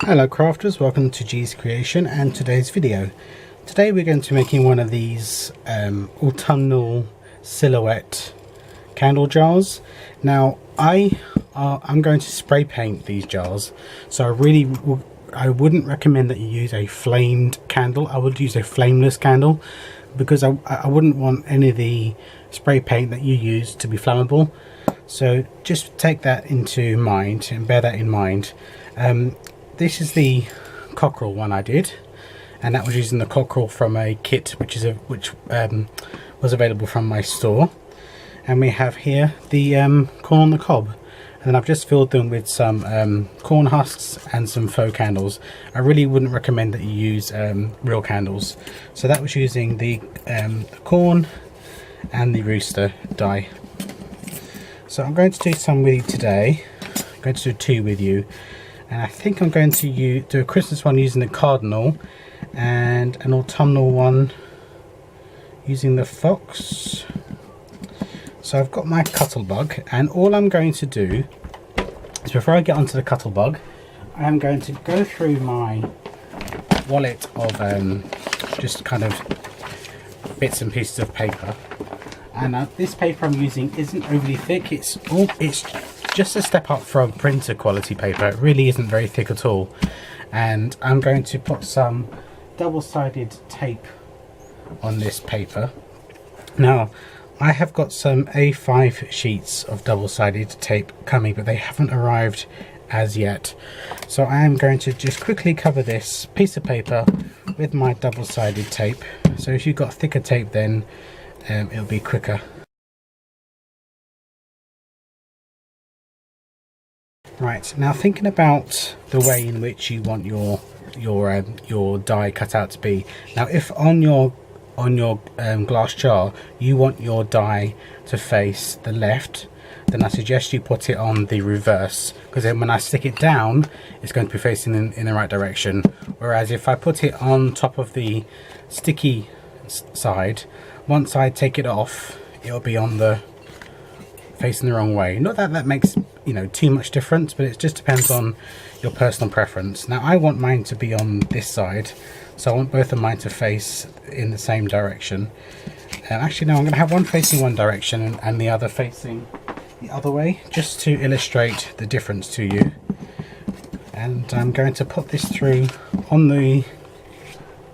Hello crafters, welcome to G's Creation and today's video. Today we're going to be making one of these autumnal silhouette candle jars. Now I'm going to spray paint these jars, so I wouldn't recommend that you use a flamed candle. I would use a flameless candle because I wouldn't want any of the spray paint that you use to be flammable. So just take that into mind and bear that in mind. This is the cockerel one I did, and that was using the cockerel from a kit which was available from my store. And we have here the corn on the cob, and then I've just filled them with some corn husks and some faux candles. I really wouldn't recommend that you use real candles. So that was using the corn and the rooster dye. So I'm going to do some with you today. I'm going to do two with you. And I think I'm going to do a Christmas one using the cardinal and an autumnal one using the fox. So I've got my cuttlebug, and all I'm going to do is, before I get onto the cuttlebug, I'm going to go through my wallet of just kind of bits and pieces of paper. And this paper I'm using isn't overly thick. It's just a step up from printer quality paper. It really isn't very thick at all. And I'm going to put some double-sided tape on this paper. Now I have got some A5 sheets of double-sided tape coming, but they haven't arrived as yet. So I am going to just quickly cover this piece of paper with my double-sided tape. So if you've got thicker tape, then it'll be quicker. Right, now thinking about the way in which you want your die cut out to be. Now, if on your glass jar you want your die to face the left, then I suggest you put it on the reverse, because then when I stick it down, it's going to be facing in the right direction. Whereas if I put it on top of the sticky side, once I take it off, it'll be on the facing the wrong way. Not that that makes too much difference, but it just depends on your personal preference. Now I want mine to be on this side, so I want both of mine to face in the same direction. Actually no, I'm going to have one facing one direction and the other facing the other way, just to illustrate the difference to you. And I'm going to put this through on the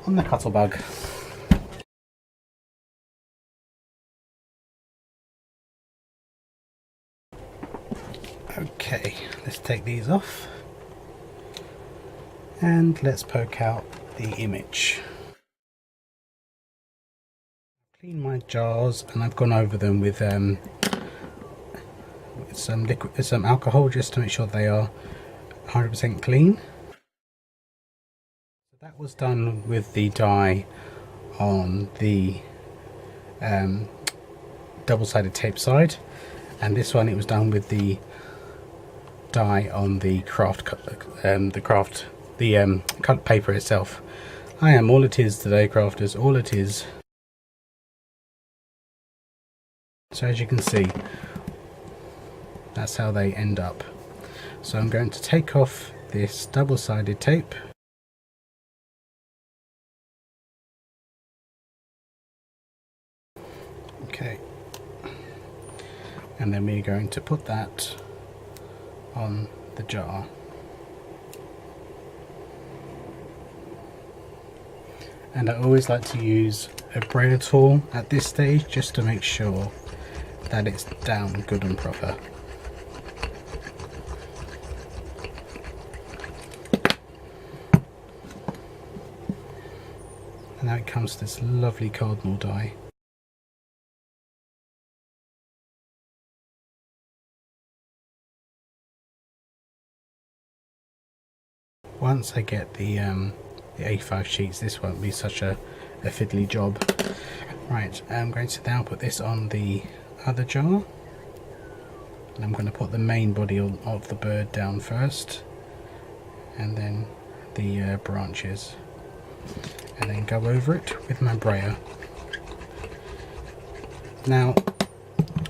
cuttlebug. Okay, let's take these off and let's poke out the image. Clean my jars, and I've gone over them with some alcohol just to make sure they are 100% clean. So that was done with the dye on the double-sided tape side, and this one it was done with the dye on the cut paper itself. I am all it is today, crafters, all it is. So as you can see, that's how they end up. So I'm going to take off this double-sided tape. Okay, and then we're going to put that on the jar. And I always like to use a brayer tool at this stage, just to make sure that it's down good and proper. And now it comes to this lovely cardinal die. Once I get the A5 sheets, this won't be such a fiddly job. Right, I'm going to now put this on the other jar, and I'm going to put the main body of the bird down first, and then the branches, and then go over it with my brayer. Now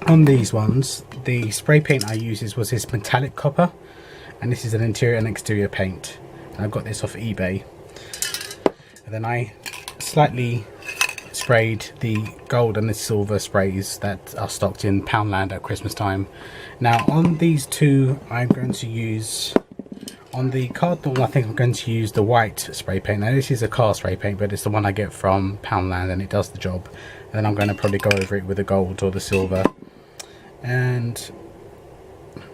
on these ones, the spray paint I used was this metallic copper, and this is an interior and exterior paint. I got this off eBay. And then I slightly sprayed the gold and the silver sprays that are stocked in Poundland at Christmas time. Now on these two, I'm going to use, on the Cardinal, I think I'm going to use the white spray paint. Now this is a car spray paint, but it's the one I get from Poundland and it does the job. And then I'm going to probably go over it with the gold or the silver. And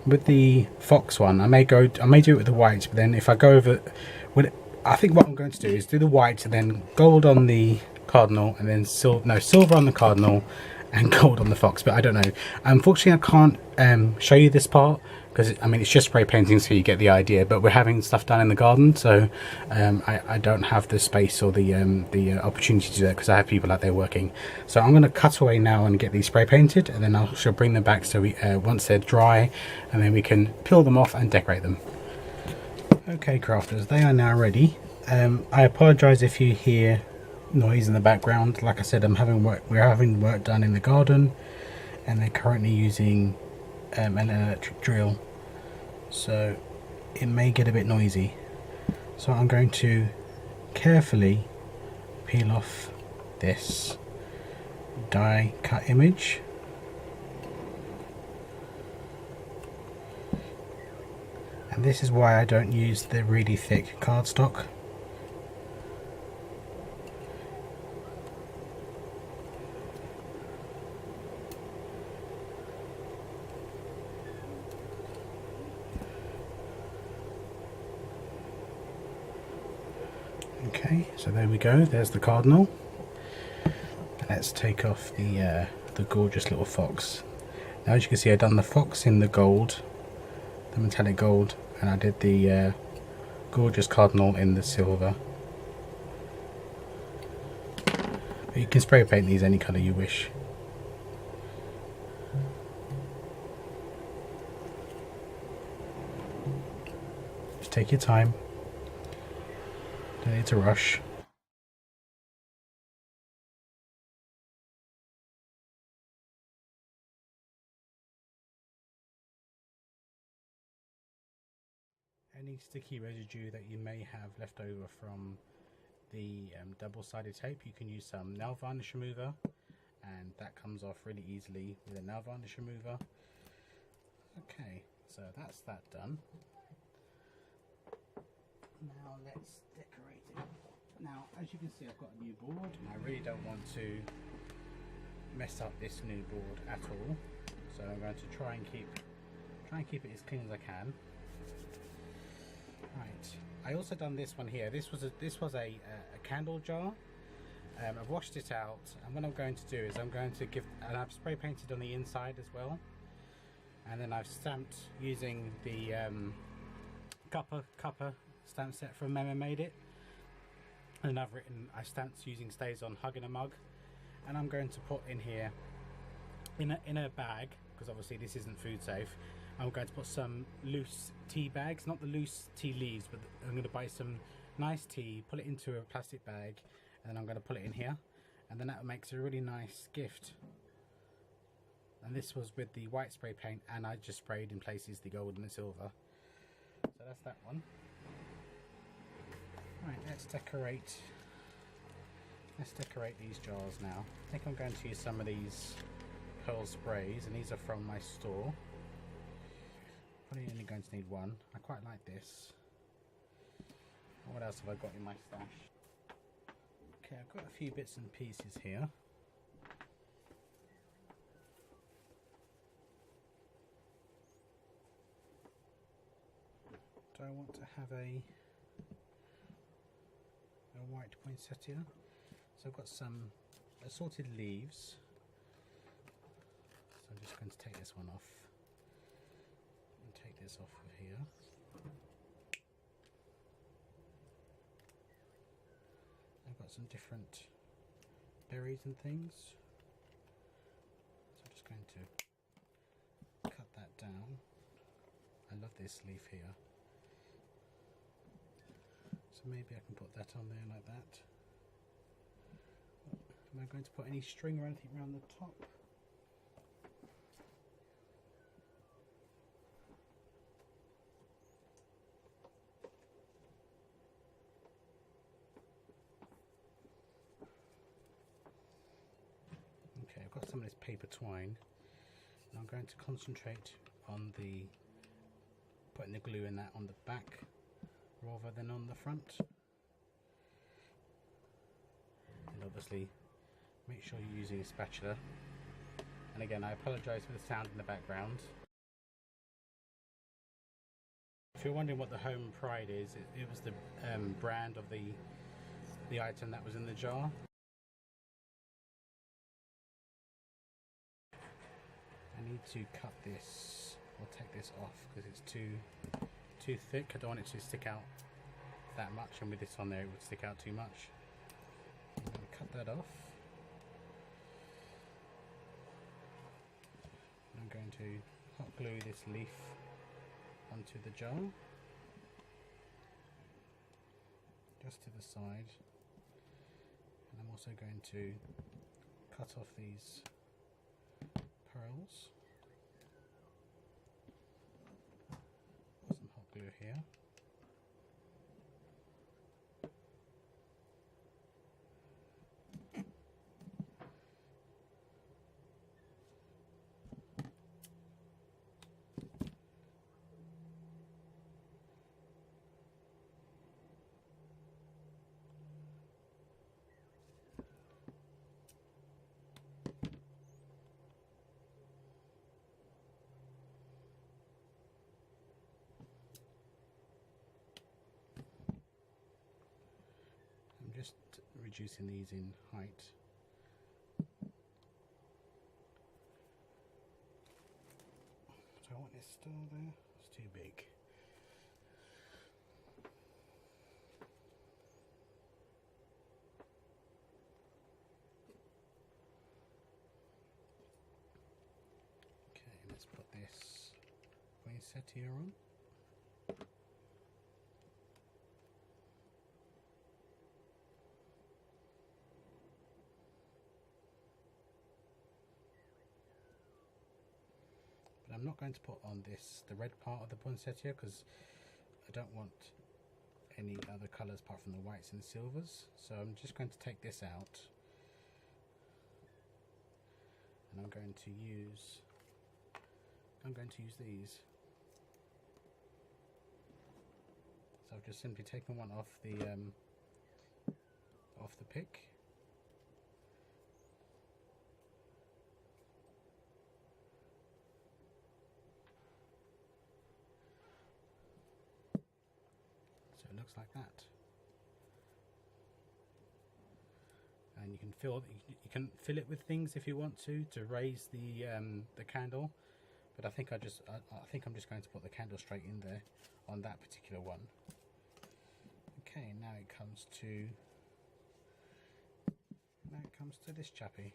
with the Fox one, I may do it with the white, but then if I go over with, I think what I'm going to do is do the white and then gold on the Cardinal, and then silver on the Cardinal and gold on the Fox. But I don't know, unfortunately I can't show you this part because I mean it's just spray painting, so you get the idea, but we're having stuff done in the garden, so I don't have the space or the opportunity to do that because I have people out there working. So I'm going to cut away now and get these spray painted, and then I shall bring them back so we once they're dry, and then we can peel them off and decorate them. Okay crafters, they are now ready. I apologise if you hear noise in the background. Like I said, we're having work done in the garden, and they're currently using an electric drill, so it may get a bit noisy. So I'm going to carefully peel off this die cut image. And this is why I don't use the really thick cardstock. Okay, so there we go, there's the Cardinal. Let's take off the gorgeous little Fox. Now as you can see, I've done the Fox in the gold, the metallic gold, and I did the gorgeous Cardinal in the silver. But you can spray paint these any colour you wish. Just take your time. Don't need to rush. Any sticky residue that you may have left over from the double-sided tape, you can use some nail varnish remover, and that comes off really easily with a nail varnish remover. Okay, so that's that done. Now let's decorate it. Now as you can see, I've got a new board, and I really don't want to mess up this new board at all, so I'm going to try and keep it as clean as I can. Right, I also done this one here. This was a candle jar. I've washed it out, and what I'm going to do is and I've spray painted on the inside as well, and then I've stamped using the cuppa stamp set from Memo Made It, and I stamped using Stays On Hug in a Mug, and I'm going to put in here in a bag, because obviously this isn't food safe. I'm going to put some loose tea bags, not the loose tea leaves, but I'm going to buy some nice tea, put it into a plastic bag, and then I'm going to put it in here, and then that makes a really nice gift. And this was with the white spray paint, and I just sprayed in places the gold and the silver. So that's that one. Right, let's decorate these jars now. I think I'm going to use some of these pearl sprays, and these are from my store. Probably only going to need one. I quite like this. What else have I got in my stash? Okay, I've got a few bits and pieces here. Do I want to have a white poinsettia? So I've got some assorted leaves. So I'm just going to take this one off. Take this off of here. I've got some different berries and things, so I'm just going to cut that down. I love this leaf here, so maybe I can put that on there like that. Am I going to put any string or anything around the top? got some of this paper twine, and I'm going to concentrate on putting the glue in that on the back rather than on the front. And obviously make sure you're using a spatula. And again, I apologise for the sound in the background. If you're wondering what the Home Pride is, it was the brand of the item that was in the jar. I need to cut this or take this off because it's too thick. I don't want it to stick out that much, and with this on there it would stick out too much. I'm going to cut that off. I'm going to hot glue this leaf onto the jar, just to the side, and I'm also going to cut off these pearls. Put some hot glue here. I'm just reducing these in height. Do I want this still there? It's too big. Okay, let's put this poinsettia on. But I'm not going to put on the red part of the poinsettia, because I don't want any other colours apart from the whites and the silvers. So I'm just going to take this out, and I'm going to use these. So I've just simply taken one off the pick. So it looks like that, and you can fill it with things if you want to raise the candle. But I think I'm just going to put the candle straight in there on that particular one. Okay, now it comes to this chappy.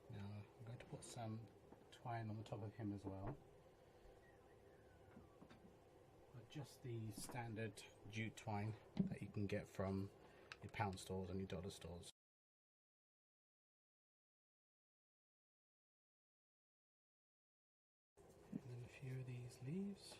Now I'm going to put some twine on the top of him as well. But just the standard jute twine that you can get from your pound stores and your dollar stores. And then a few of these leaves.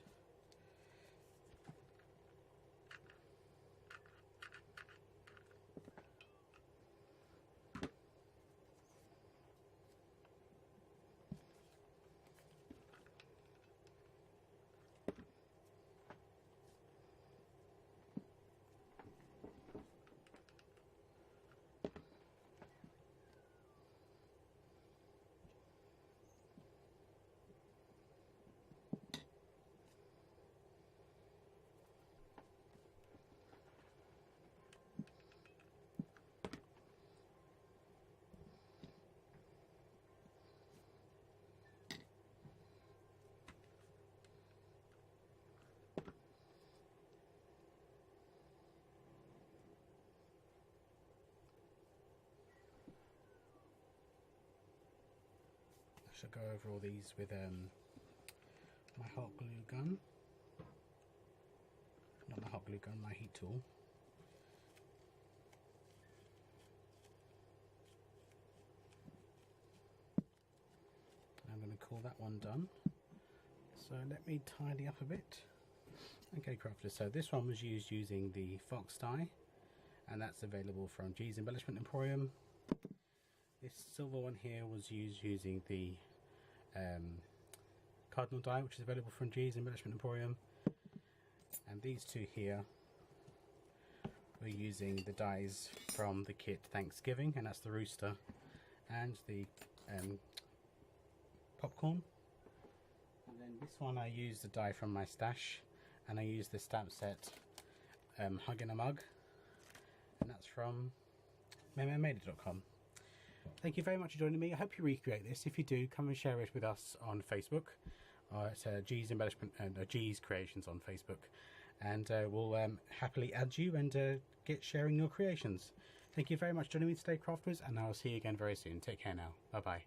I shall go over all these with my hot glue gun. Not my hot glue gun, my heat tool. I'm going to call that one done. So So let me tidy up a bit. Okay, crafters, so this one was used using the fox die, and that's available from G's Embellishment Emporium. This silver one here was used using the cardinal die, which is available from G's Embellishment Emporium. And these two here, we're using the dies from the kit Thanksgiving, and that's the rooster and the popcorn. And then this one I used the die from my stash, and I used the stamp set Hug in a Mug, and that's from memomader.com. Thank you very much for joining me. I hope you recreate this. If you do, come and share it with us on Facebook. It's G's Embellishment and G's Creations on Facebook, and we'll happily add you and get sharing your creations. Thank you very much for joining me today, crafters, and I'll see you again very soon. Take care now. Bye bye.